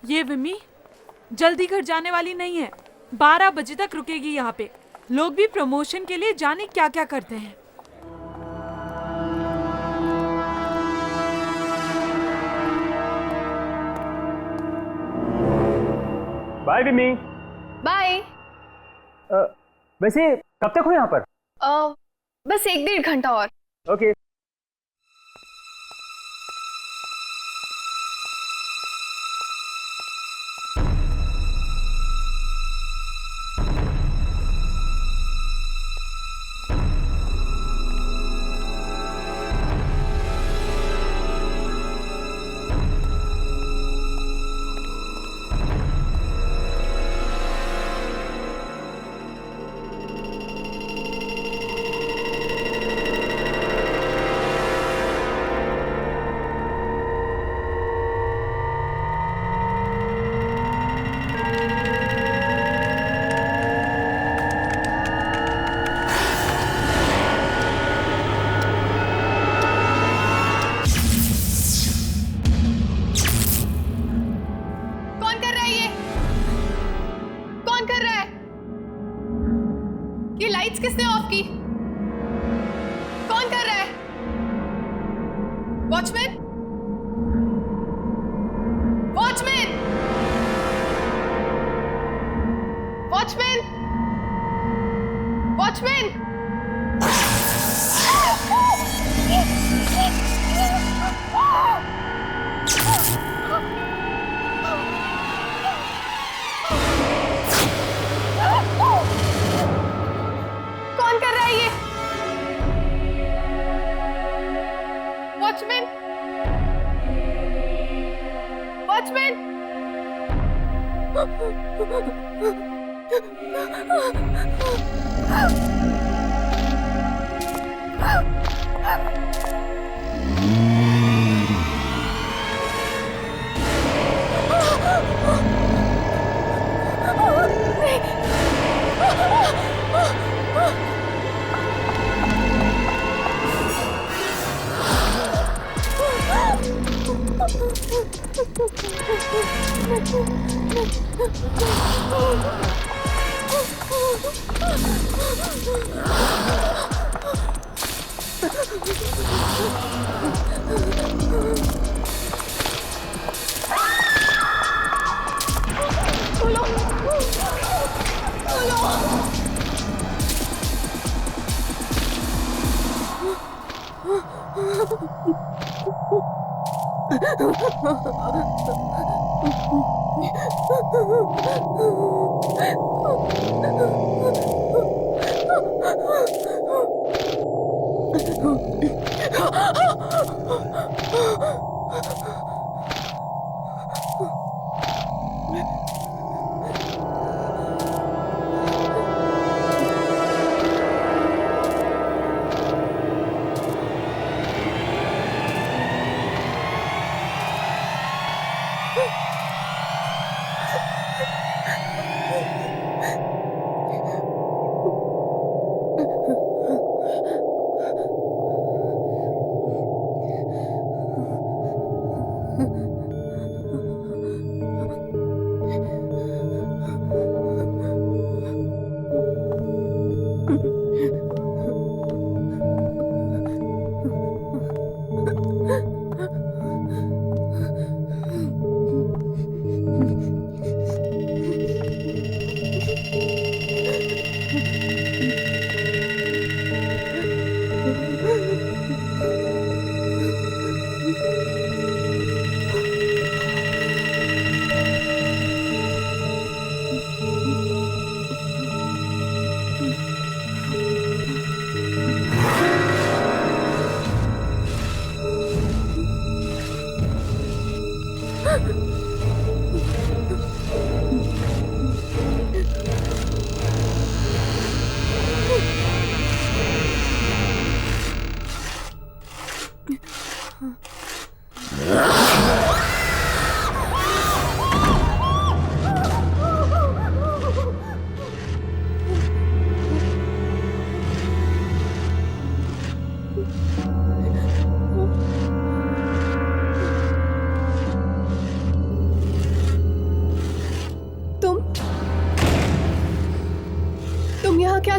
ये विमी जल्दी घर जाने वाली नहीं है। 12 बजे तक रुकेगी यहाँ पे। लोग भी प्रमोशन के लिए जाने क्या क्या करते हैं। बाय विमी। बाय। वैसे कब तक हो यहाँ पर? बस 1-1.5 घंटा और। ओके। लाइट्स किसने ऑफ की? कौन कर रहा है? Watchman, watchman, watchman, watchman. कौन कर रहा है ये? Watchman, watchman.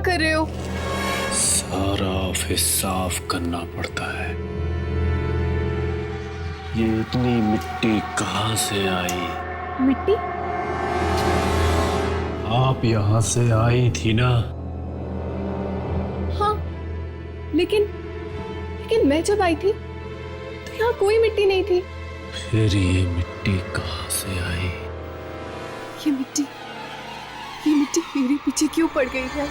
कर रहे हो? सारा ऑफिस साफ करना पड़ता है। ये इतनी मिट्टी कहाँ से आई? मिट्टी? आप यहाँ से आई थी ना? हाँ, लेकिन मैं जब आई थी तो यहाँ कोई मिट्टी नहीं थी। फिर ये मिट्टी कहाँ से आई? ये मिट्टी मेरे पीछे क्यों पड़ गई है?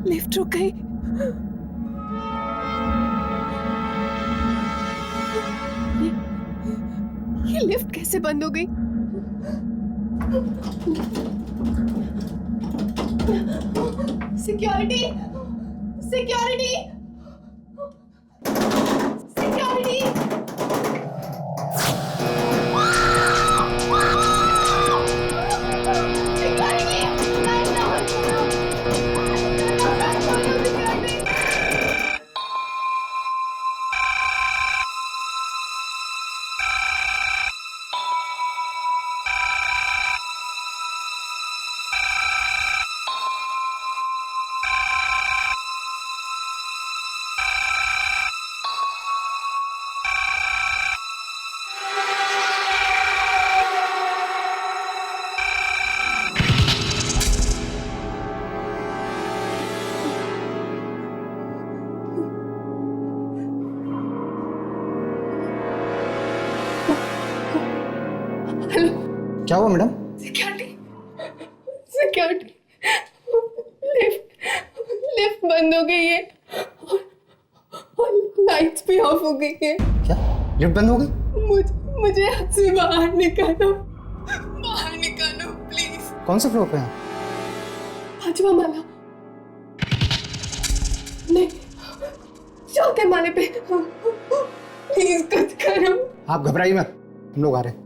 लिफ्ट रुक गई। ये लिफ्ट कैसे बंद हो गई? सिक्योरिटी! सिक्योरिटी! सिक्योरिटी! क्या हुआ मैडम? सिक्योरिटी! सिक्योरिटी! लिफ्ट बंद हो गई है और लाइट्स भी ऑफ हो गई है। क्या लिफ्ट बंद हो गई? मुझे यहाँ से बाहर निकालो, बाहर निकालो प्लीज। कौन से फ्लोर पे हैं? 5वां माला। नहीं, 4थे माले पे। प्लीज कुछ करो। आप घबराइए मत, हम लोग आ रहे हैं।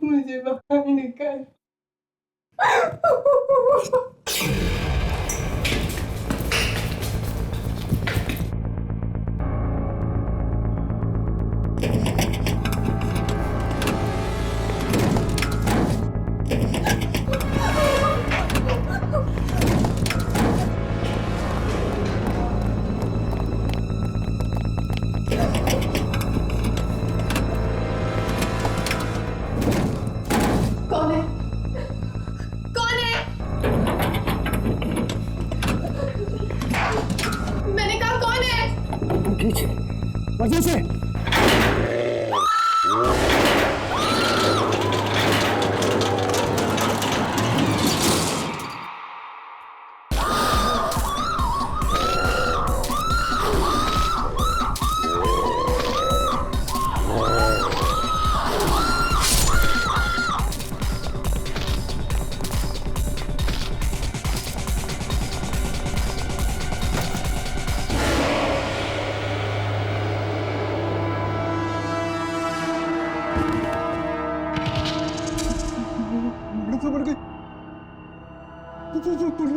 मुझे बाहर निकाल। कौन है? कौन है? मैंने कहा कौन है? ठीक है, वजह से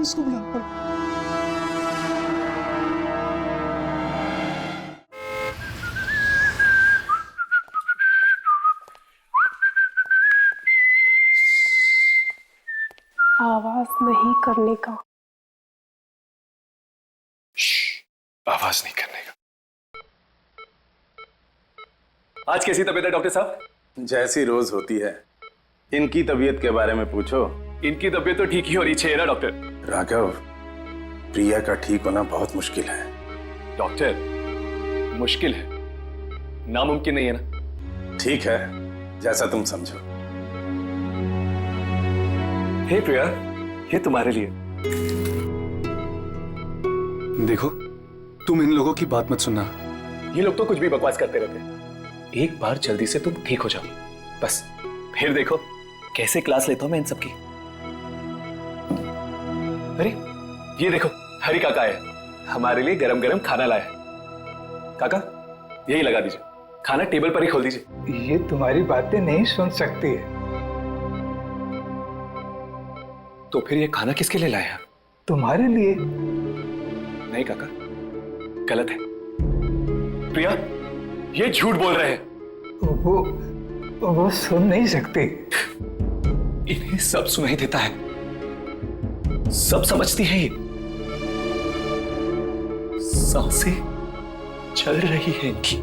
उसको बुला पर। आवाज नहीं करने का। आवाज नहीं करने का। आज कैसी तबीयत है डॉक्टर साहब? जैसी रोज होती है। इनकी तबीयत के बारे में पूछो। इनकी तबीयत तो ठीक ही होनी चाहिए ना डॉक्टर? राघव, प्रिया का ठीक होना बहुत मुश्किल है। डॉक्टर, मुश्किल है, नामुमकिन नहीं है ना? ठीक है, जैसा तुम समझो। हे प्रिया, ये तुम्हारे लिए। देखो, तुम इन लोगों की बात मत सुनना। ये लोग तो कुछ भी बकवास करते रहते हैं। एक बार जल्दी से तुम ठीक हो जाओ, बस फिर देखो कैसे क्लास लेता हूं मैं इन सबकी। अरे ये देखो, हरी काका है, हमारे लिए गरम गरम खाना लाया है। काका, यही लगा दीजिए, खाना टेबल पर ही खोल दीजिए। ये तुम्हारी बातें नहीं सुन सकती है। तो फिर ये खाना किसके लिए लाया? तुम्हारे लिए। नहीं काका, गलत है। प्रिया, ये झूठ बोल रहे हैं। वो सुन नहीं सकती। इन्हें सब सुनाई देता है, सब समझती है। ये सांसें चल रही है इनकी।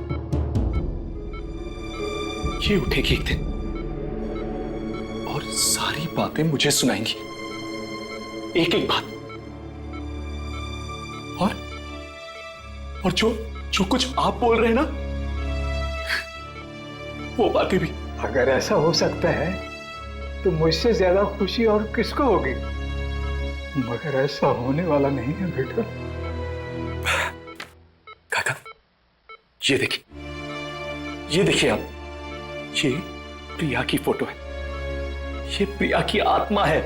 ये उठेगी एक दिन और सारी बातें मुझे सुनाएंगी, एक एक बात। और जो कुछ आप बोल रहे हैं ना, वो बातें भी। अगर ऐसा हो सकता है तो मुझसे ज्यादा खुशी और किसको होगी? मगर ऐसा होने वाला नहीं है बेटा। काका, ये देखिए आप, ये प्रिया की फोटो है। ये प्रिया की आत्मा है।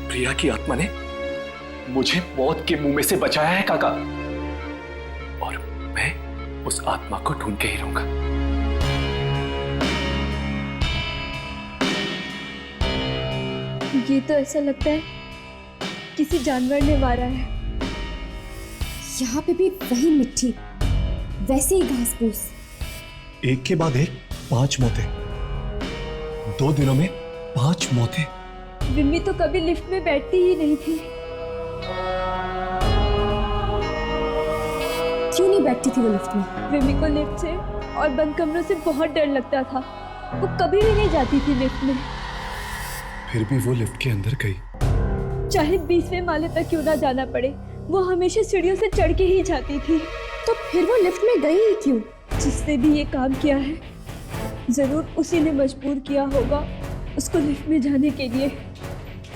प्रिया की आत्मा ने मुझे मौत के मुंह में से बचाया है काका, और मैं उस आत्मा को ढूंढ के ही रहूंगा। ये तो ऐसा लगता है किसी जानवर ने मारा है। यहाँ पे भी वही मिट्टी, वैसे ही घास फूस। एक के बाद एक 5 मौतें, 2 दिनों में 5 मौतें। विम्मी तो कभी लिफ्ट में बैठती ही नहीं थी। क्यों नहीं बैठती थी वो लिफ्ट में? विम्मी को लिफ्ट से और बंद कमरों से बहुत डर लगता था। वो कभी भी नहीं जाती थी लिफ्ट में। फिर भी वो लिफ्ट के अंदर गई। चाहे 20वें माले तक क्यों ना जाना पड़े, वो हमेशा सीढ़ियों से चढ़ के ही जाती थी। तो फिर वो लिफ्ट में गई ही क्यों? जिसने भी ये काम किया है, जरूर उसी ने मजबूर किया होगा उसको लिफ्ट में जाने के लिए।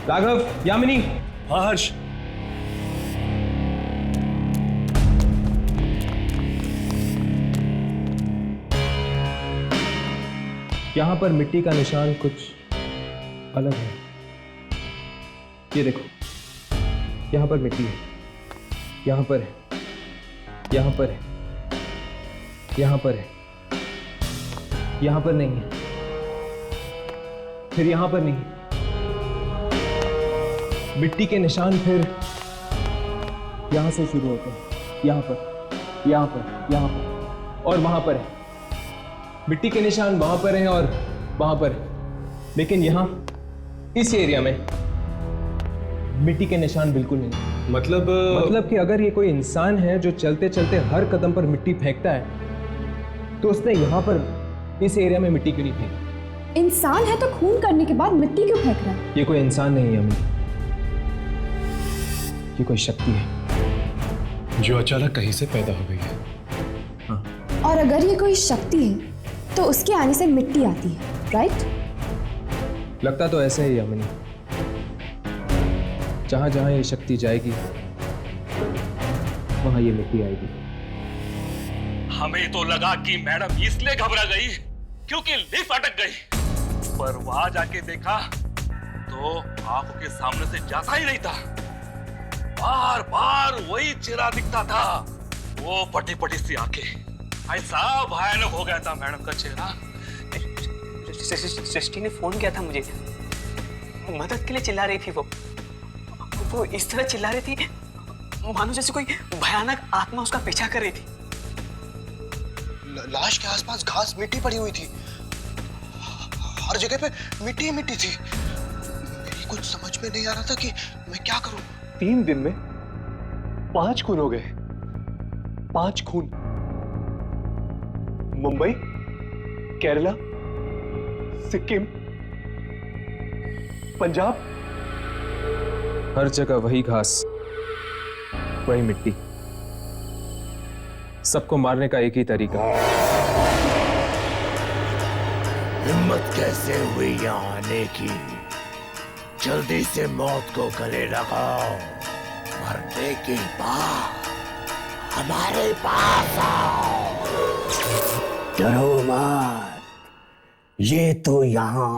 राघव, यामिनी। हाँ हर्ष। यहाँ पर मिट्टी का निशान कुछ अलग है। ये देखो, यहाँ पर मिट्टी है, यहाँ पर है, यहाँ पर है, यहाँ पर है, यहाँ पर नहीं है, फिर यहाँ पर नहीं। मिट्टी के निशान फिर यहाँ से शुरू होते हैं, यहाँ पर, यहाँ पर, यहाँ पर और वहाँ पर है। मिट्टी के निशान वहाँ पर हैं और वहाँ पर है। लेकिन यहाँ इस एरिया में मिट्टी के निशान बिल्कुल नहीं। मतलब कि अगर ये कोई इंसान है जो चलते चलते हर कदम पर मिट्टी फेंकता है, तो उसने यहाँ पर इस एरिया में मिट्टी क्यों नहीं फेंकी? इंसान है तो खून करने के बाद मिट्टी क्यों फेंक रहा है? ये कोई इंसान नहीं है अम्मी, ये कोई शक्ति है जो अचानक कहीं से पैदा हो गई है। हाँ। और अगर ये कोई शक्ति है तो उसके आने से मिट्टी आती है, राइट? लगता तो ऐसा ही अम्मी। जहां जहां ये शक्ति जाएगी वहां ये मिट्टी आएगी। हमें तो लगा कि मैडम इसलिए घबरा गई क्योंकि लिफ्ट अटक गई, पर वहां जाके देखा तो आंखों के सामने से जाता ही नहीं था। बार बार वही चेहरा दिखता था, वो फटी फटी सी आंखें। ऐसा भयानक हो गया था मैडम का चेहरा। सृष्टि ने फोन किया था मुझे, मदद के लिए चिल्ला रही थी वो। वो इस तरह चिल्ला रही थी मानो जैसे कोई भयानक आत्मा उसका पीछा कर रही थी। लाश के आसपास घास मिट्टी पड़ी हुई थी, हर जगह पे मिट्टी ही मिट्टी थी। मेरी कुछ समझ में नहीं आ रहा था कि मैं क्या करूं। 3 दिन में 5 खून हो गए। 5 खून। मुंबई, केरला, सिक्किम, पंजाब, हर जगह वही घास, वही मिट्टी। सबको मारने का एक ही तरीका। हिम्मत कैसे हुई यहाँ आने की? जल्दी से मौत को गले लगाओ, मरने के बाद हमारे पास आओ। डरो मत, ये तो यहाँ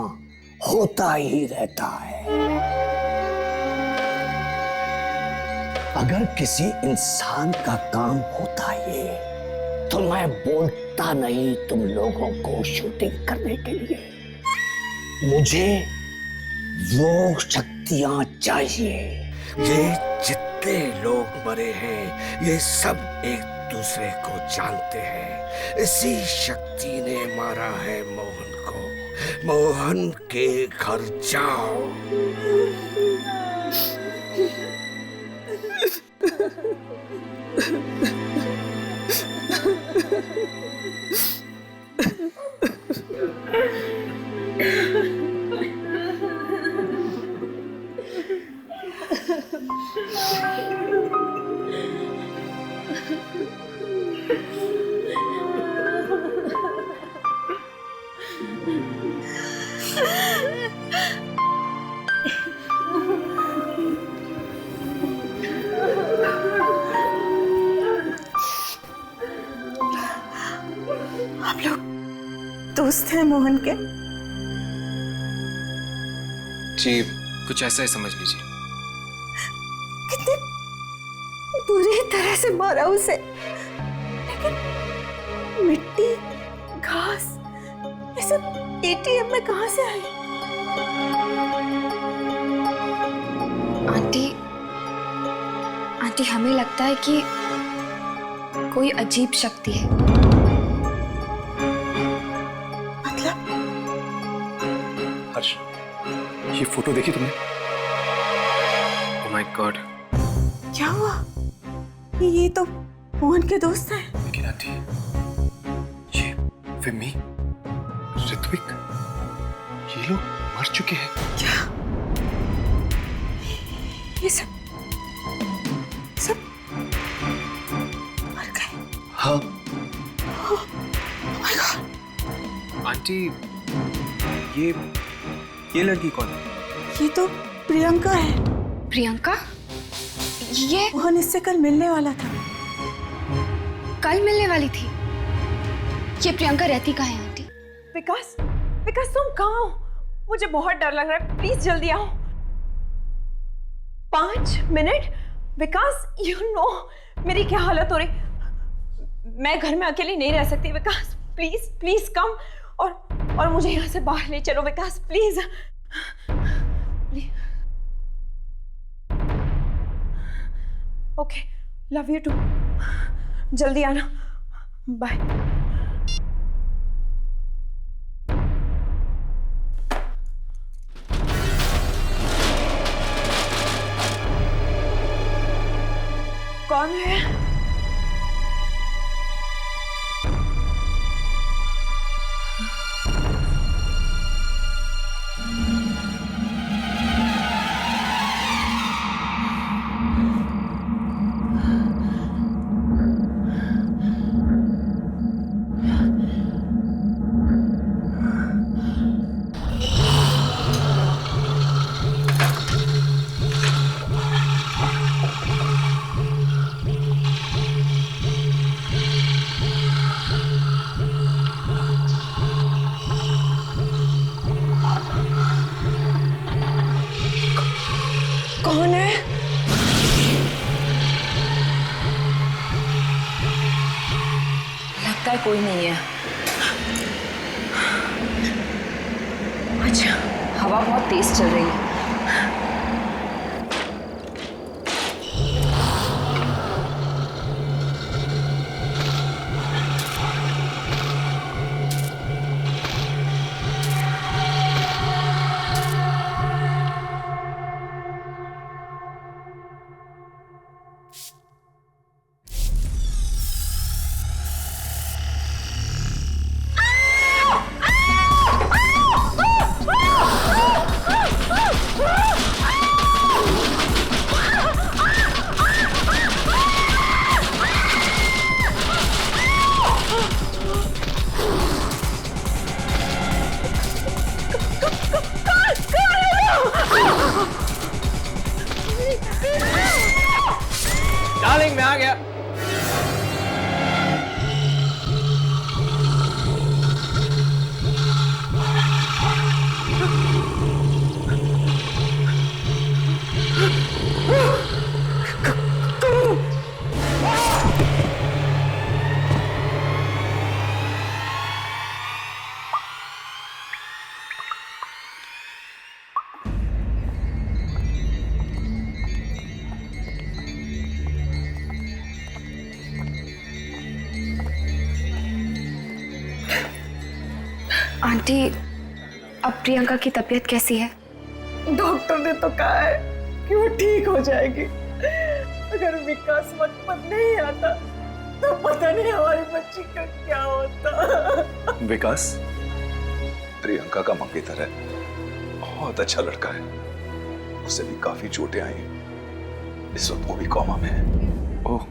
होता ही रहता है। अगर किसी इंसान का काम होता ये तो मैं बोलता नहीं तुम लोगों को शूटिंग करने के लिए। मुझे वो शक्तियां चाहिए। ये जितने लोग मरे हैं ये सब एक दूसरे को जानते हैं। इसी शक्ति ने मारा है मोहन को। मोहन के घर जाओ। आप लोग दोस्त हैं मोहन के? जी कुछ ऐसा ही समझ लीजिए। कितने बुरी तरह से मारा उसे, लेकिन मिट्टी, घास, ये सब एटीएम में कहां से आई? आंटी हमें लगता है कि कोई अजीब शक्ति है। मतलब? हर्ष, ये फोटो देखी तुमने? ओह माय गॉड, क्या हुआ? ये तो मोहन के दोस्त हैं। लेकिन आंटी, ये विमी, ऋत्विक, ये लोग मर चुके हैं। क्या? ये सब मर गए? हाँ। Oh my God! आंटी ये लड़की कौन है? ये तो प्रियंका है। प्रियंका? ये मोहन इससे कल मिलने वाला था। कल मिलने वाली थी? ये प्रियंका रहती कहाँ है आंटी? विकास, विकास तुम कहाँ हो? मुझे बहुत डर लग रहा है, प्लीज जल्दी आओ। 5 मिनट? विकास, यू नो मेरी क्या हालत हो रही। मैं घर में अकेली नहीं रह सकती। विकास प्लीज प्लीज कम, और मुझे यहाँ से बाहर ले चलो Vikas, please. Okay, love you too. जल्दी आना, बाय। कौन है? कौन है? लगता है कोई नहीं है। अच्छा, हवा बहुत तेज चल रही है। डार्लिंग मैं आ गया। आंटी, अब प्रियंका की तबीयत कैसी है? डॉक्टर ने तो कहा है कि वो ठीक हो जाएगी। अगर विकास वक्त पर नहीं आता तो पता नहीं हमारी बच्ची का क्या होता। विकास प्रियंका का मंगेतर है, बहुत अच्छा लड़का है। उसे भी काफी चोटें आई हैं। इस वक्त वो भी कोमा में है। ओह,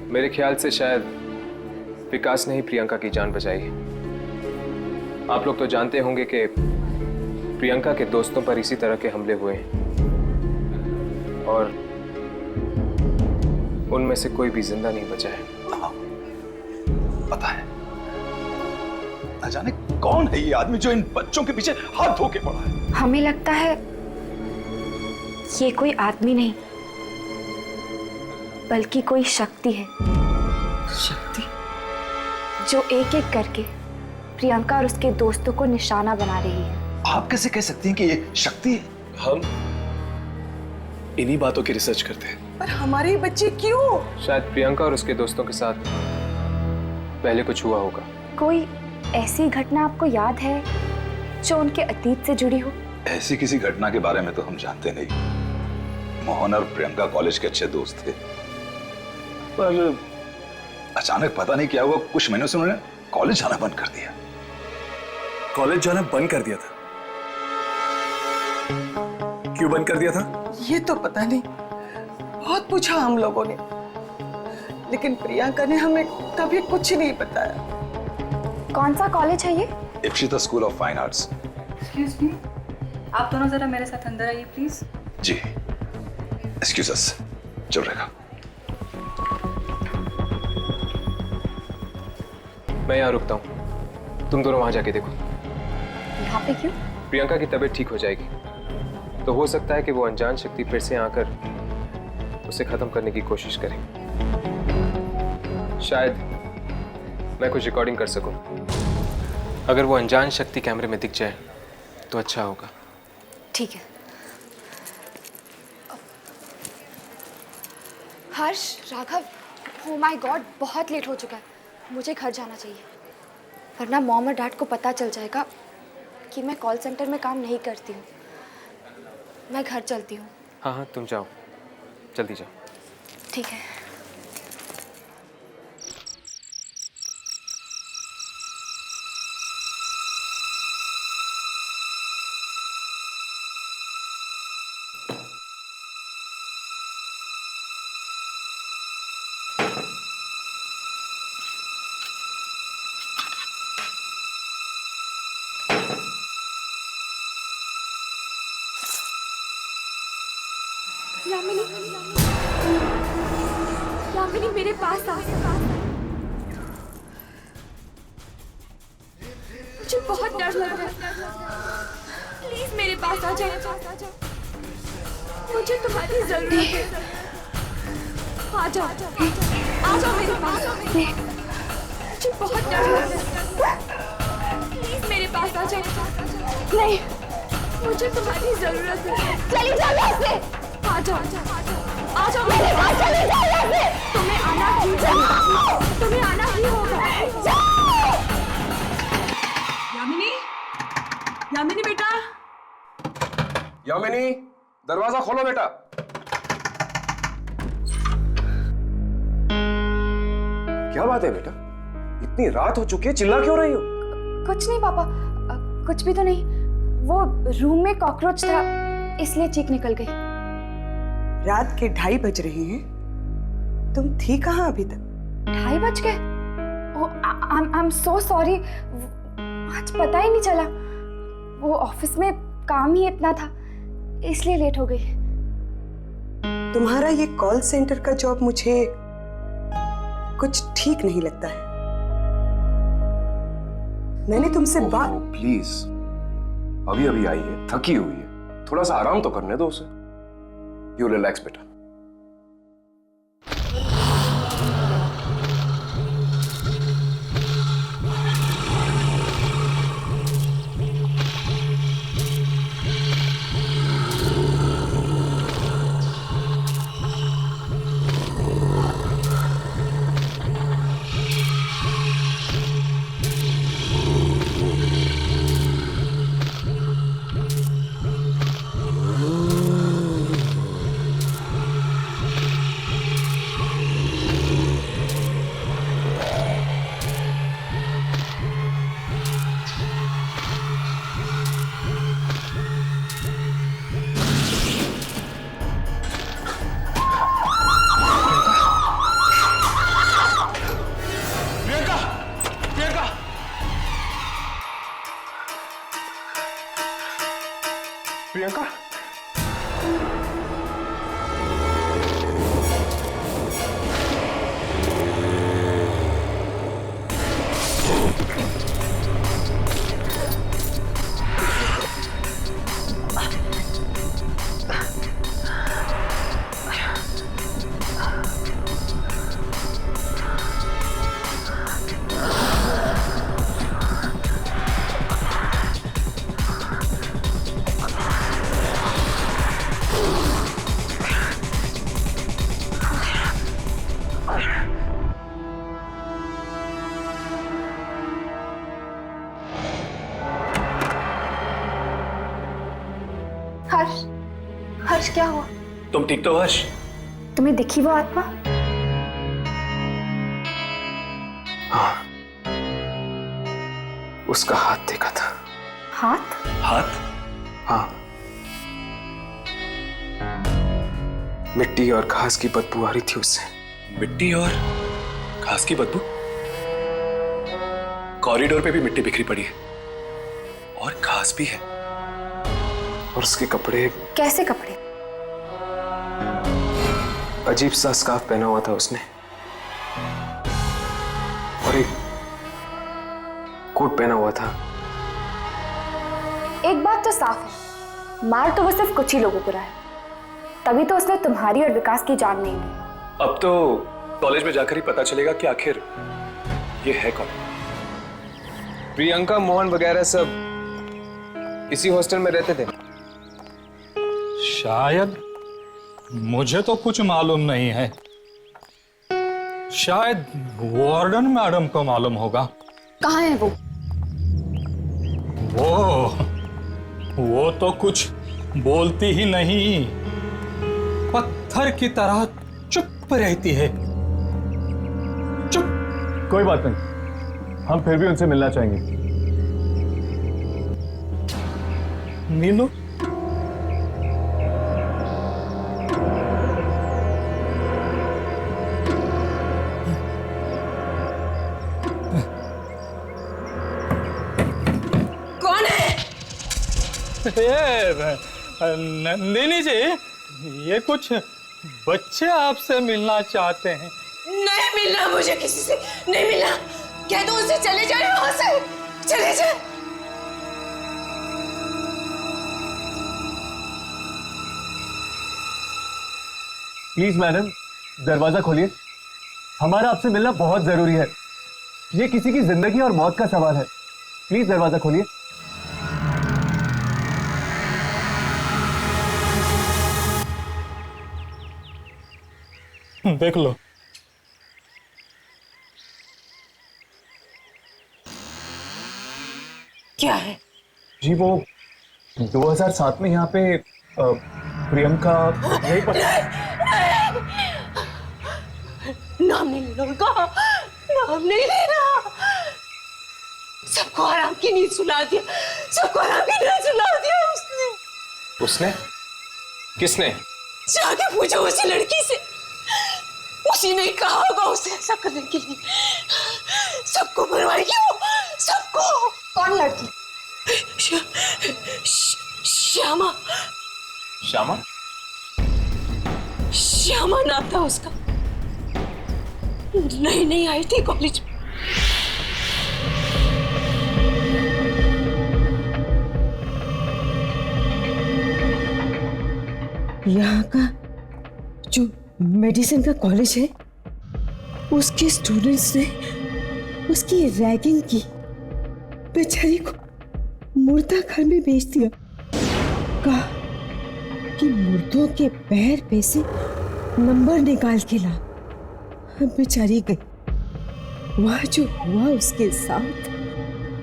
मेरे ख्याल से शायद विकास ने ही प्रियंका की जान बचाई है। आप लोग तो जानते होंगे कि प्रियंका के दोस्तों पर इसी तरह के हमले हुए हैं और उनमें से कोई भी जिंदा नहीं बचा है। हाँ, पता है। न जाने कौन है ये आदमी जो इन बच्चों के पीछे हाथ धो के पड़ा है। हमें लगता है ये कोई आदमी नहीं बल्कि कोई शक्ति है। शक्ति? जो एक एक करके प्रियंका और उसके दोस्तों को निशाना बना रही है। आप कैसे कह सकती हैं कि ये शक्ति है? हम इन्हीं बातों की रिसर्च करते हैं। पर हमारे बच्चे क्यों? शायद प्रियंका और उसके दोस्तों के साथ पहले कुछ हुआ होगा। कोई ऐसी घटना आपको याद है जो उनके अतीत से जुड़ी हो? ऐसी किसी घटना के बारे में तो हम जानते नहीं। मोहन और प्रियंका कॉलेज के अच्छे दोस्त थे, पर अचानक पता नहीं क्या हुआ, कुछ महीनों से उन्होंने कॉलेज जाना बंद कर दिया। कॉलेज जाना बंद कर दिया था? क्यों बंद कर दिया था? ये तो पता नहीं, बहुत पूछा हम लोगों ने, लेकिन प्रियंका ने हमें कभी कुछ नहीं बताया। कौन सा कॉलेज है ये? Ipsita school of fine arts. Excuse me, आप दोनों जरा मेरे साथ अंदर आइए प्लीज। जी, एक्सक्यूज अस। चल रहेगा। मैं यहाँ रुकता हूँ, तुम दोनों वहां जाके देखो। यहाँ पे क्यों? प्रियंका की तबीयत ठीक हो जाएगी तो हो सकता है कि वो अनजान शक्ति फिर से आकर उसे खत्म करने की कोशिश करे। शायद मैं कुछ रिकॉर्डिंग कर सकूं। अगर वो अनजान शक्ति कैमरे में दिख जाए तो अच्छा होगा। ठीक है। हर्ष, राघव, ओ माय गॉड, बहुत लेट हो चुका है। मुझे घर जाना चाहिए, वरना मॉम और डैड को पता चल जाएगा कि मैं कॉल सेंटर में काम नहीं करती हूँ। मैं घर चलती हूँ। हाँ हाँ, तुम जाओ, जल्दी जाओ। ठीक है। यामिनी, यामिनी मेरे पास आ। मुझे बहुत डर लग रहा है, प्लीज मेरे पास आ जाओ। मुझे तुम्हारी जरूरत है। आ जाओ, आ जाओ मेरे पास। मुझे बहुत डर लग रहा है, प्लीज मेरे पास आ जाओ। नहीं, मुझे तुम्हारी जरूरत है। चली जाओ यहाँ से। आ जाओ, आ जाओ मेरे पास, चले जाओ यहाँ से। तुम्हें आना ही होगा, तुम्हें आना ही होगा। यामिनी, यामिनी बेटा। यामिनी, दरवाजा खोलो बेटा। क्या बात है बेटा? इतनी रात हो चुकी है, चिल्ला क्यों रही हो? कुछ नहीं पापा, कुछ भी तो नहीं। वो रूम में कॉकरोच था, इसलिए चीख निकल गई। रात के 2:30 बज रहे हैं, तुम थी कहाँ अभी तक? 2:30 बज गए? आई एम सो सॉरी, आज पता ही नहीं चला। वो ऑफिस में काम ही इतना था, इसलिए लेट हो गई। तुम्हारा ये कॉल सेंटर का जॉब मुझे कुछ ठीक नहीं लगता है। मैंने तुमसे बात। प्लीज, अभी अभी आई है, थकी हुई है, थोड़ा सा आराम तो करने दो उसे। यू रिलैक्स बेटा। प्रियंका, हर्ष क्या हुआ? तुम ठीक तो हर्ष? तुम्हें दिखी वो आत्मा? हाँ, उसका हाथ देखा था। हाथ? हाथ? हाँ, मिट्टी और घास की बदबू आ रही थी उससे। मिट्टी और घास की बदबू? कॉरिडोर पे भी मिट्टी बिखरी पड़ी है और घास भी है। और उसके कपड़े। कैसे कपड़े? अजीब सा स्कार्फ पहना हुआ था उसने और एक कोट पहना हुआ था। एक बात तो साफ है, मार तो वो सिर्फ कुछ ही लोगों को रहा है, तभी तो उसने तुम्हारी और विकास की जान नहीं ली। अब तो कॉलेज में जाकर ही पता चलेगा कि आखिर ये है कौन। प्रियंका, मोहन वगैरह सब इसी हॉस्टल में रहते थे। शायद, मुझे तो कुछ मालूम नहीं है। शायद वार्डन मैडम को मालूम होगा। कहाँ है वो? वो तो कुछ बोलती ही नहीं, पत्थर की तरह चुप रहती है। चुप। कोई बात नहीं, हम फिर भी उनसे मिलना चाहेंगे। मिलो। नंदिनी जी, ये कुछ बच्चे आपसे मिलना चाहते हैं। नहीं मिलना मुझे किसी से, नहीं मिलना। कह दो उनसे चले जाए वहां से, चले जाए। प्लीज मैडम, दरवाजा खोलिए। हमारा आपसे मिलना बहुत जरूरी है। ये किसी की जिंदगी और मौत का सवाल है। प्लीज दरवाजा खोलिए। देख लो। क्या है? जी वो 2007 में यहाँ पे प्रियंका नाम नहीं लेना उनका, काम नहीं लेना। सबको आराम की नींद सुला दिया, सबको आराम की नींद सुला दिया उसने। उसने? किसने? जाके पूछो उसी लड़की से, उसी ने कहा होगा उसे ऐसा करने के लिए। सबको मरवाएगी वो, सबको। कौन लड़की? श्यामा। श्यामा? श्यामा नाम था उसका, नई नई आई थी कॉलेज में। यहाँ का जो मेडिसिन का कॉलेज है, उसके स्टूडेंट्स ने उसकी रैगिंग की, बेचारी को मुर्दा घर में बेच दिया। कहा कि मुर्दों के पैर पे से नंबर निकाल के ला। बेचारी गई, वह जो हुआ उसके साथ,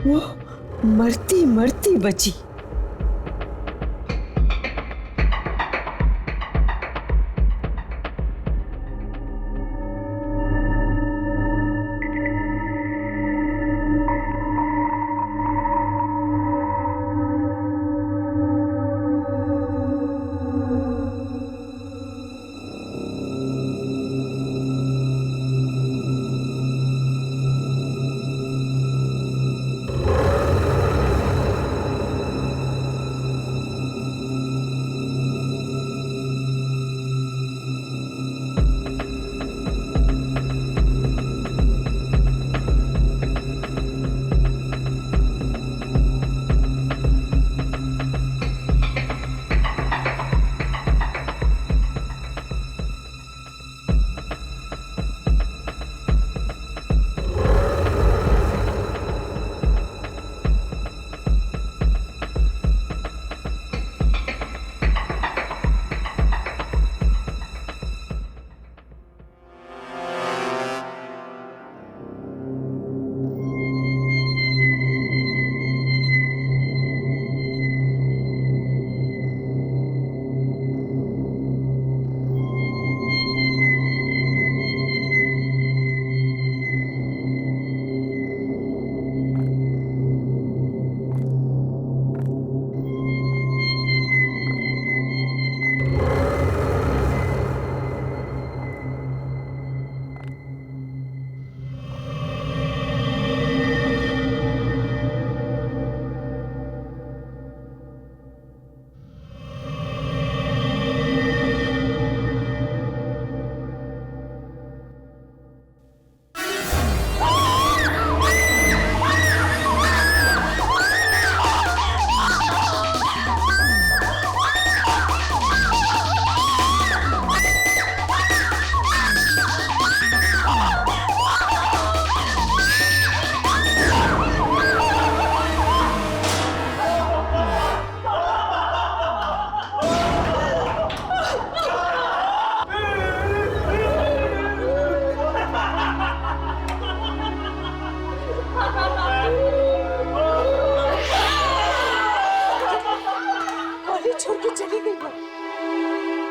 वो मरती मरती बची।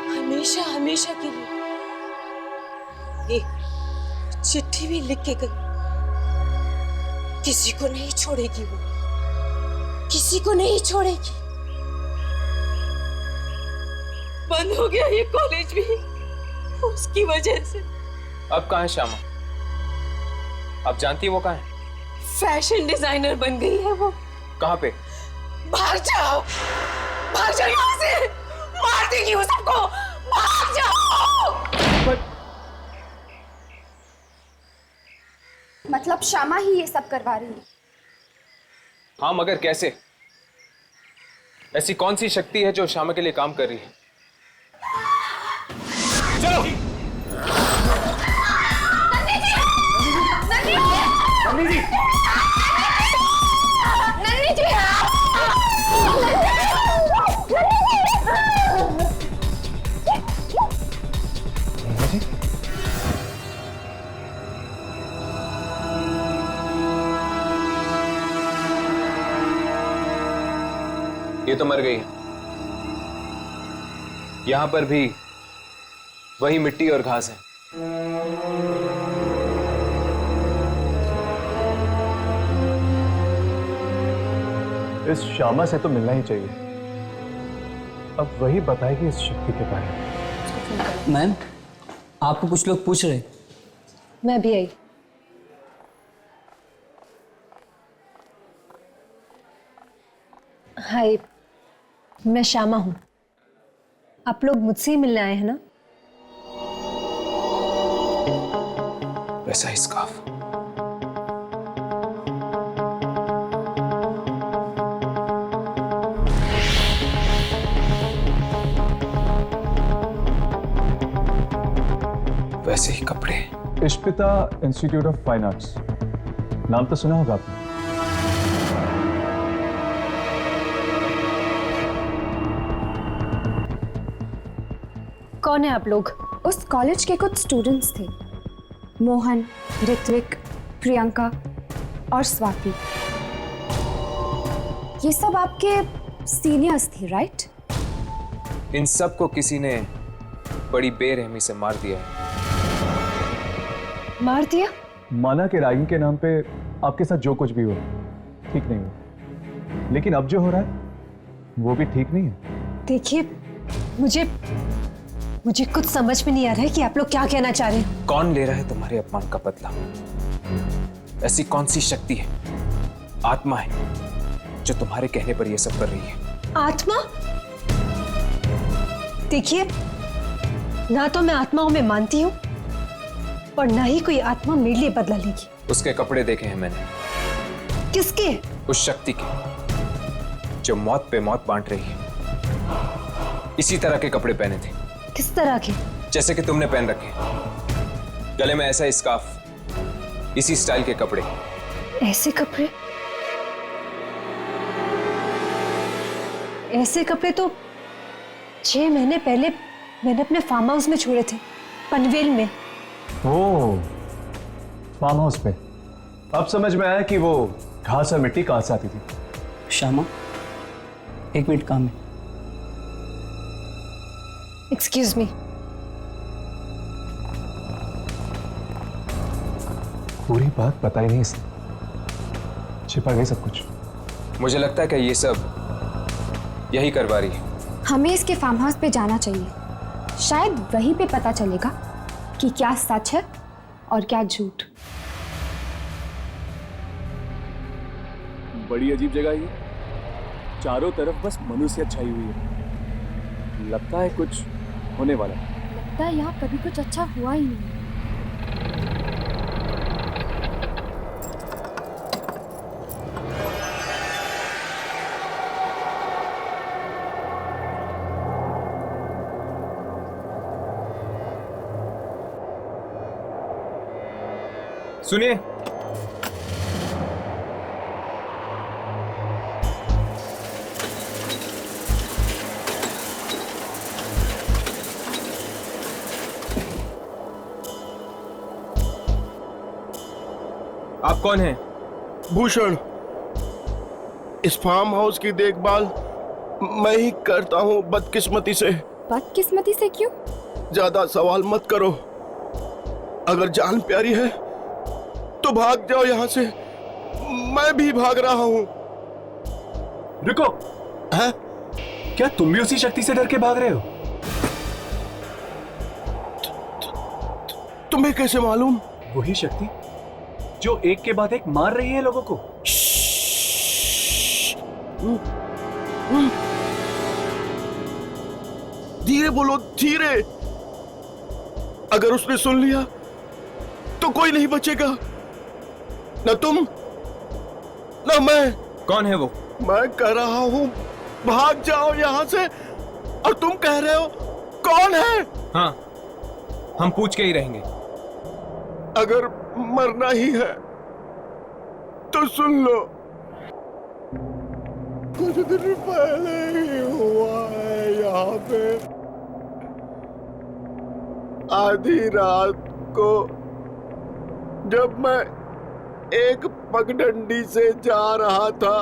हमेशा हमेशा के लिए। एक चिट्ठी भी लिख के गई, किसी को नहीं छोड़ेगी वो, किसी को नहीं छोड़ेगी। बंद हो गया ये कॉलेज भी उसकी वजह से। अब कहाँ है श्यामा? आप जानती है वो कहाँ है? फैशन डिजाइनर बन गई है वो। कहाँ पे? भाग जाओ यहाँ से, मार देगी वो सबको, भाग जाओ। मतलब श्यामा ही ये सब करवा रही है? हाँ, मगर कैसे? ऐसी कौन सी शक्ति है जो श्यामा के लिए काम कर रही है? चलो। नन्नी जी, नन्नी जी, ये तो मर गई है। यहां पर भी वही मिट्टी और घास है। इस श्यामा से तो मिलना ही चाहिए। अब वही बताएगी इस शक्ति के बारे में। मैम, आपको कुछ लोग पूछ रहे। मैं भी आई। हाय, मैं श्यामा हूँ। आप लोग मुझसे ही मिलने आए हैं ना? वैसा ही स्कार्फ। वैसे ही कपड़े। इश्पिता इंस्टीट्यूट ऑफ फाइन आर्ट्स, नाम तो सुना होगा आपने। कौन है आप लोग? उस कॉलेज के कुछ स्टूडेंट्स थे, मोहन, ऋत्विक, प्रियंका और स्वाति। ये सब आपके सीनियर्स थे, राइट? इन सब को किसी ने बड़ी बेरहमी से मार दिया है। मार दिया? माना कि रागिंग के नाम पे आपके साथ जो कुछ भी हुआ ठीक नहीं हुआ, लेकिन अब जो हो रहा है वो भी ठीक नहीं है। देखिए, मुझे कुछ समझ में नहीं आ रहा है कि आप लोग क्या कहना चाह रहे हैं। कौन ले रहा है तुम्हारे अपमान का बदला? ऐसी कौन सी शक्ति है, आत्मा है, जो तुम्हारे कहने पर यह सब कर रही है? आत्मा? देखिए, ना तो मैं आत्माओं में मानती हूँ और ना ही कोई आत्मा मेरे लिए बदला लेगी। उसके कपड़े देखे हैं मैंने। किसके? उस शक्ति के, जो मौत पे मौत बांट रही है। इसी तरह के कपड़े पहने थे। किस तरह के? जैसे कि तुमने पहन रखे, गले में ऐसा स्कार्फ, इसी स्टाइल के कपड़े। ऐसे कपड़े? ऐसे कपड़े तो 6 महीने पहले मैंने अपने फार्म हाउस में छोड़े थे, पनवेल में। ओह, फार्म हाउस पे। अब समझ में आया कि वो घास और मिट्टी कहां से आती थी। श्यामा, 1 मिनट काम है। Excuse me. पूरी बात पता ही नहीं इसने, छिपा गई सब कुछ। मुझे लगता है कि ये सब यही करवा रही है। हमें इसके फार्म हाउस पे जाना चाहिए, शायद वहीं पे पता चलेगा कि क्या सच है और क्या झूठ। बड़ी अजीब जगह है ये, चारों तरफ बस मनुष्य छाई हुई है। लगता है कुछ होने वाला है। लगता है यहाँ कभी कुछ अच्छा हुआ ही नहीं। सुनिए, आप कौन हैं? भूषण, इस फार्म हाउस की देखभाल मैं ही करता हूँ बदकिस्मती से। बदकिस्मती से क्यों? ज्यादा सवाल मत करो। अगर जान प्यारी है तो भाग जाओ यहाँ से। मैं भी भाग रहा हूँ। रुको। हैं? क्या तुम भी उसी शक्ति से डर के भाग रहे हो? तुम्हें कैसे मालूम? वही शक्ति जो एक के बाद एक मार रही है लोगों को। धीरे बोलो, धीरे। अगर उसने सुन लिया तो कोई नहीं बचेगा, न तुम न मैं। कौन है वो? मैं कह रहा हूं भाग जाओ यहां से, और तुम कह रहे हो कौन है? हाँ, हम पूछ के ही रहेंगे। अगर मरना ही है तो सुन लो। कुछ दिन पहले ही हुआ है यहाँ पे। आधी रात को जब मैं एक पगडंडी से जा रहा था,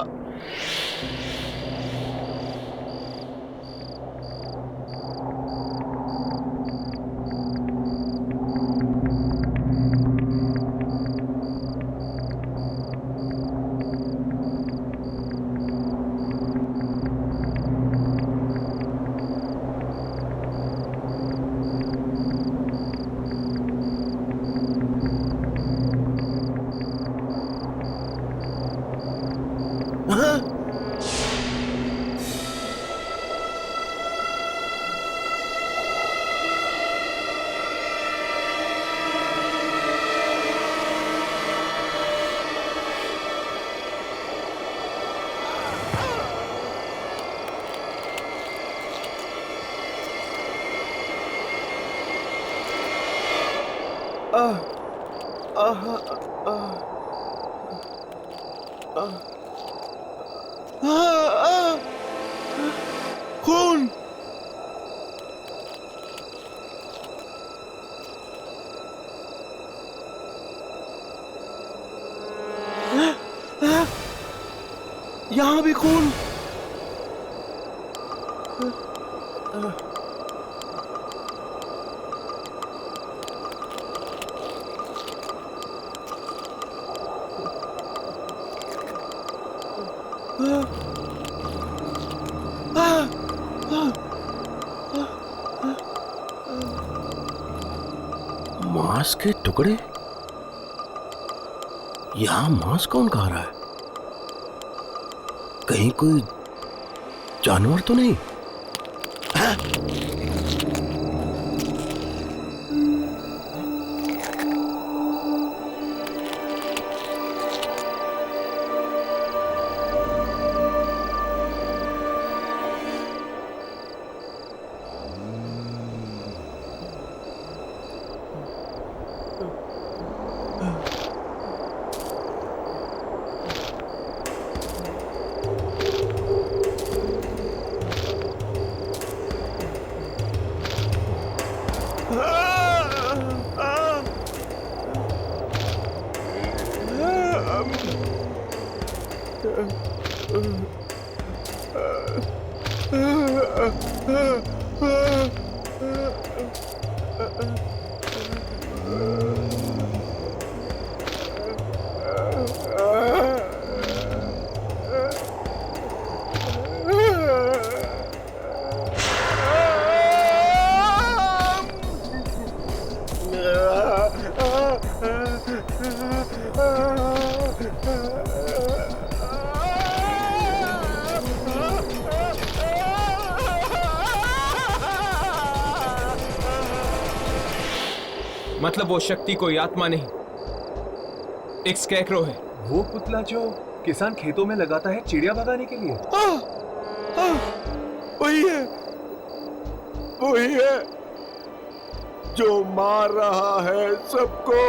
खून। यहाँ भी खून। मांस के टुकड़े। यहां मांस कौन खा रहा है? कहीं कोई जानवर तो नहीं? मतलब वो शक्ति कोई आत्मा नहीं, एक स्कैरक्रो है। वो पुतला जो किसान खेतों में लगाता है चिड़िया भगाने के लिए। वही है जो मार रहा है सबको।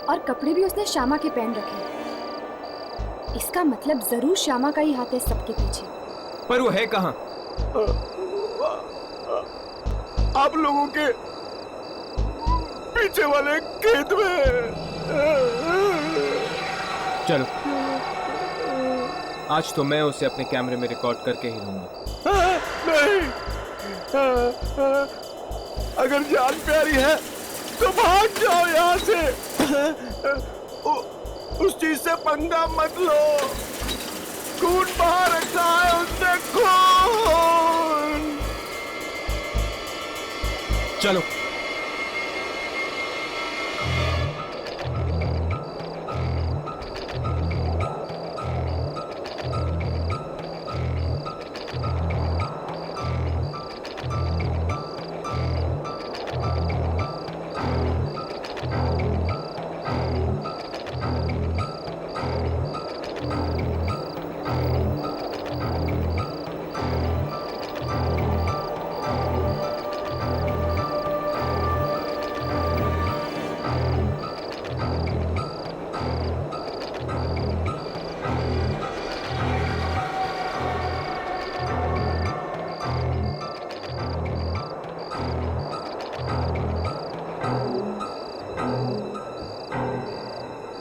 और कपड़े भी उसने श्यामा के पहन रखे। इसका मतलब जरूर श्यामा का ही हाथ है सबके पीछे। पर वो है कहाँ? आप लोगों के पीछे वाले खेत में। चलो, आज तो मैं उसे अपने कैमरे में रिकॉर्ड करके ही लूंगा। नहीं, अगर जान प्यारी है तो भाग जाओ यहाँ से। उस चीज से पंगा मत लो। खून बाहर रखा है उसने, खून। चलो।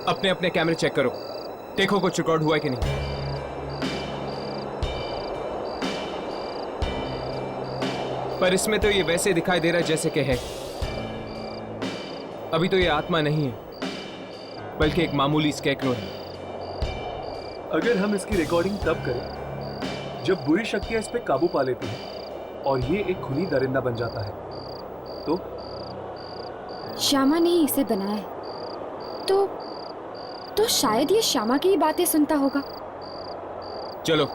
अपने अपने कैमरे चेक करो, देखो कुछ रिकॉर्ड हुआ है कि नहीं। पर इसमें तो ये वैसे दिखाई दे रहा है जैसे कि है। अभी तो ये आत्मा नहीं है, बल्कि एक मामूली स्कैरक्रो है। अगर हम इसकी रिकॉर्डिंग तब करें जब बुरी शक्तियां इस पे काबू पा लेती हैं और ये एक खुली दरिंदा बन जाता है, तो श्यामा ने ही इसे बनाया है, तो शायद ये श्यामा की ही बातें सुनता होगा। चलो।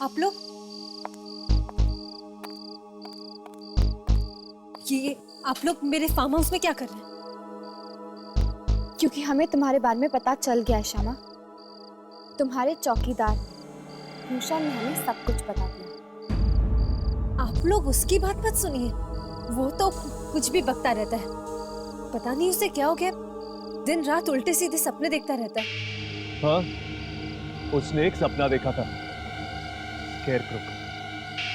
आप लोग ये आप लोग मेरे फार्म हाउस में क्या कर रहे हैं? क्योंकि हमें तुम्हारे बारे में पता चल गया है श्यामा। तुम्हारे चौकीदार भूषण ने हमें सब कुछ बता दिया। आप लोग उसकी बात मत सुनिए, वो तो कुछ भी बकता रहता है। पता नहीं उसे क्या हो गया, दिन रात उल्टे सीधे सपने देखता रहता है। हाँ, उसने एक सपना देखा था, स्केयरक्रो।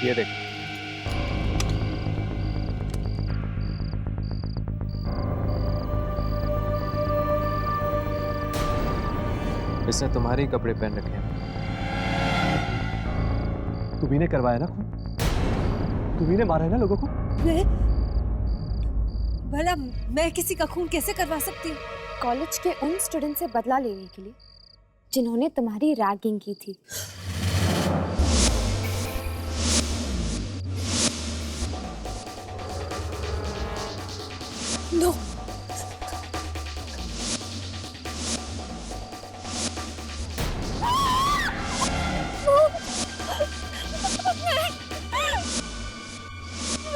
ये देख। इसने तुम्हारे ही कपड़े पहन रखे हैं। तुम्ही ने करवाया ना खून? तुम्ही ने मारा है ना लोगों को? भला मैं किसी का खून कैसे करवा सकती हूँ? कॉलेज के उन स्टूडेंट से बदला लेने के लिए जिन्होंने तुम्हारी रैगिंग की थी। नो,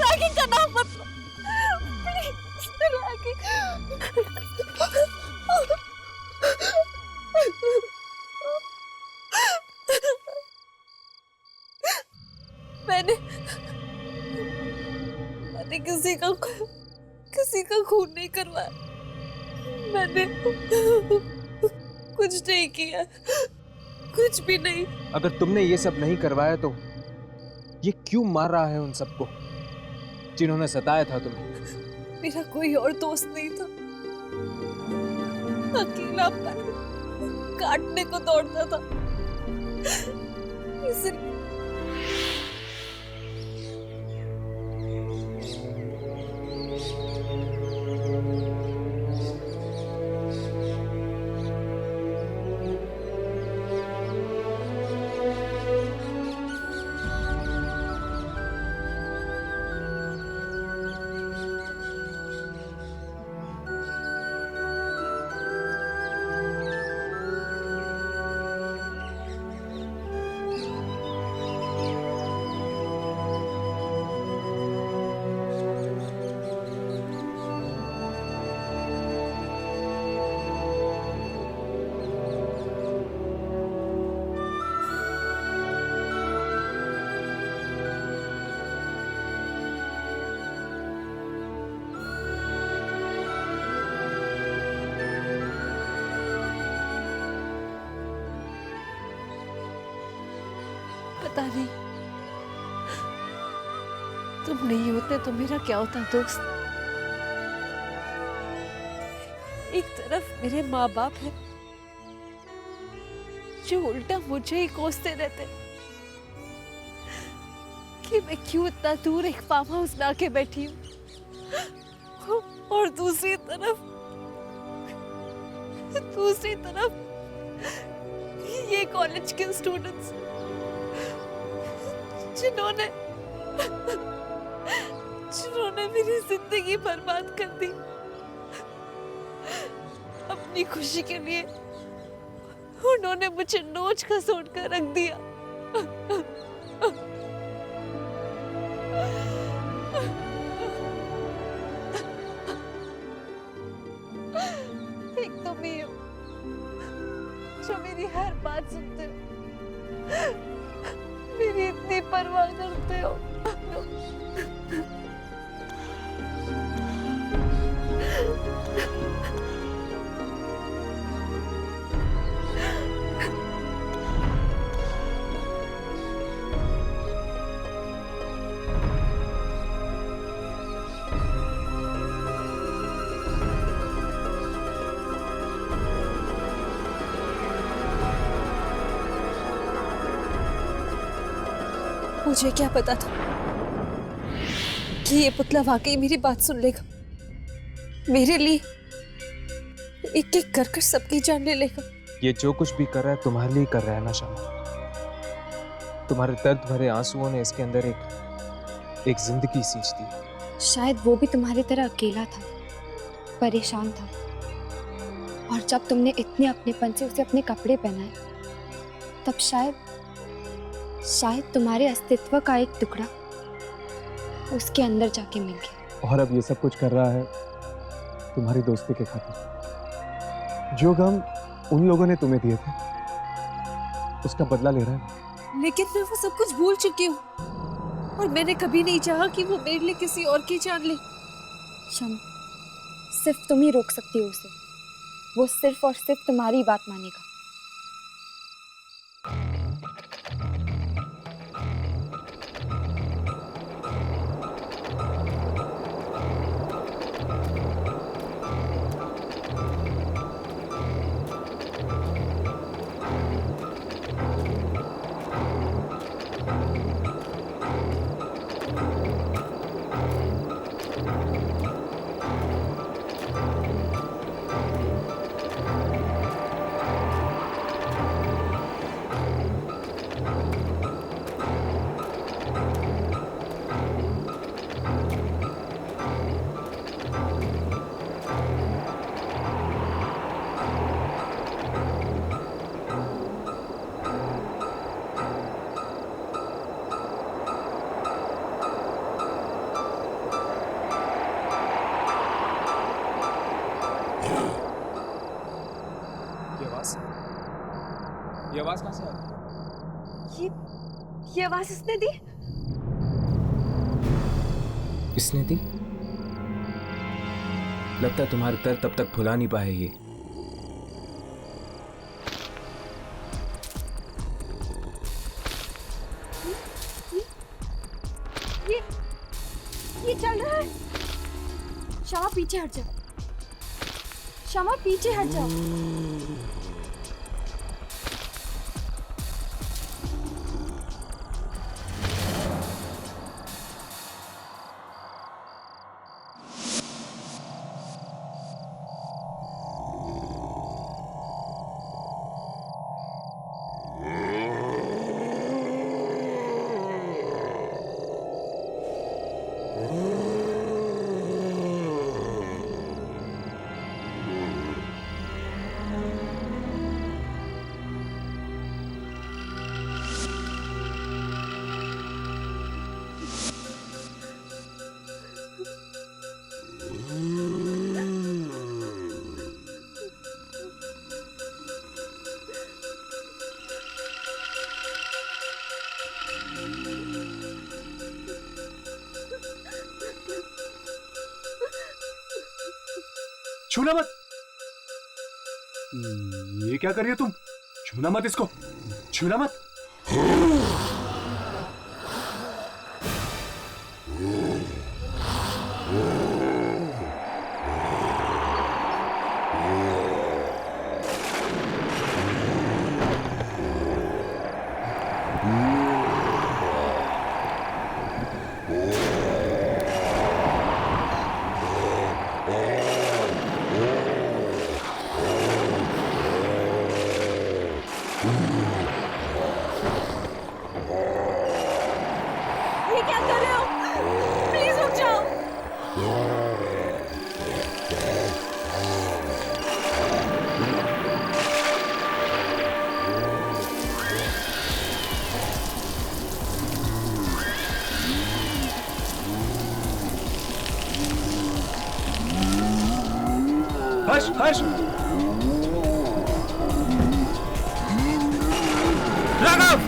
रैगिंग का नाम मत लो, प्लीज। मैंने किसी का खून नहीं करवाया। मैंने कुछ नहीं किया, कुछ भी नहीं। अगर तुमने ये सब नहीं करवाया तो ये क्यों मार रहा है उन सबको जिन्होंने सताया था तुम्हें? मेरा कोई और दोस्त नहीं था, अकेला काटने को दौड़ता था। इसलिए पता नहीं तुम नहीं होते तो मेरा क्या होता दोस्त। एक तरफ मेरे माँ बाप है जो उल्टा मुझे ही कोसते रहते कि मैं क्यों इतना दूर एक फार्म हाउस में आके बैठी हूँ, और दूसरी तरफ ये कॉलेज के स्टूडेंट्स जिन्होंने मेरी जिंदगी बर्बाद कर दी। अपनी खुशी के लिए उन्होंने मुझे नोच खसोट कर रख दिया। एक तो मैं हूँ जो मेरी हर बात सुनते हो, मेरी इतनी परवाह करते हो। मुझे क्या पता था कि ये पुतला वाकई मेरी बात सुन लेगा, मेरे लिए एक एक कर सबकी जान ले लेगा। ये जो कुछ भी कर रहा है तुम्हारे लिए कर रहा है ना श्यामा। तुम्हारे दर्द भरे आंसुओं ने इसके अंदर एक जिंदगी सींच दी। शायद वो भी तुम्हारी तरह अकेला था, परेशान था, और जब तुमने इतने अपनेपन से उसे अपने कपड़े पहनाए तब शायद शायद तुम्हारे अस्तित्व का एक टुकड़ा उसके अंदर जाके मिल गया। और अब ये सब कुछ कर रहा है तुम्हारी दोस्ती के खातिर। जो गम उन लोगों ने तुम्हें दिए थे उसका बदला ले रहा है। लेकिन मैं वो सब कुछ भूल चुकी हूँ और मैंने कभी नहीं चाहा कि वो मेरे लिए किसी और की जान ले। शमा, सिर्फ तुम ही रोक सकती हो उसे। वो सिर्फ और सिर्फ तुम्हारी बात मानेगा। ये आवाज कहाँ से आ रही है? ये आवाज इसने दी? इसने दी? लगता है तुम्हारा दर्द तब तक भुला नहीं पाए ये। ये चल रहा है। शमा पीछे हट जा। शमा पीछे हट जा। छूना मत। ये क्या कर रही हो तुम? छूना मत इसको, छूना मत। हर्ष, हर्ष, राघव,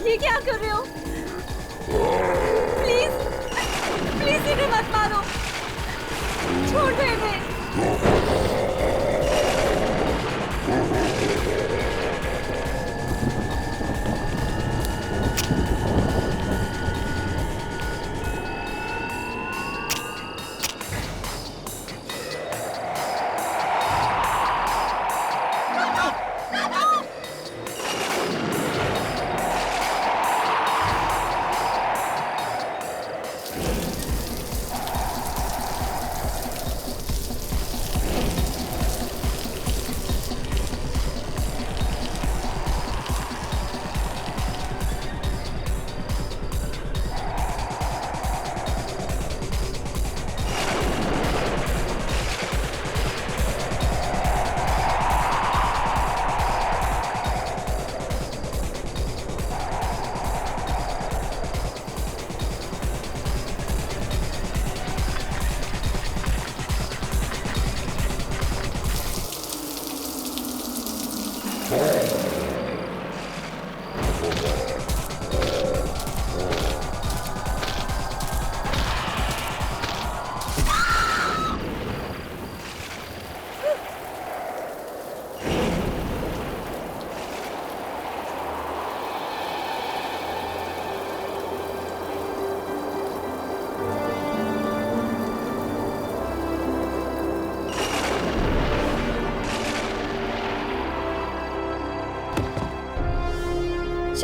ये क्या कर रहे हो? प्लीज, प्लीज इन्हें मत मारो। छोड़ दो इन्हें।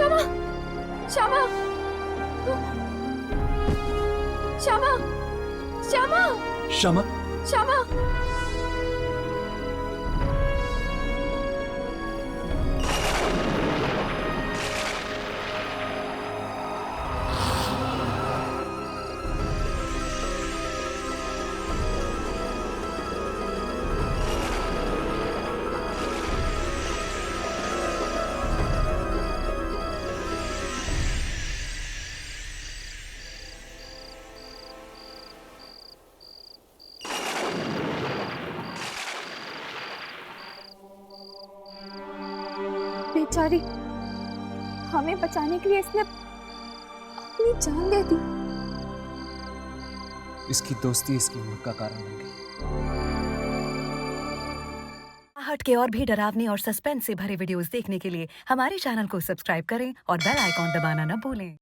श्यामा श्यामा श्यामा श्यामा श्यामा श्यामा बेचारी, हमें बचाने के लिए इसने अपनी जान दे दी। इसकी दोस्ती इसकी मौत का कारण बन गई। हट के और भी डरावनी और सस्पेंस से भरे वीडियोस देखने के लिए हमारे चैनल को सब्सक्राइब करें और बेल आइकॉन दबाना न भूलें।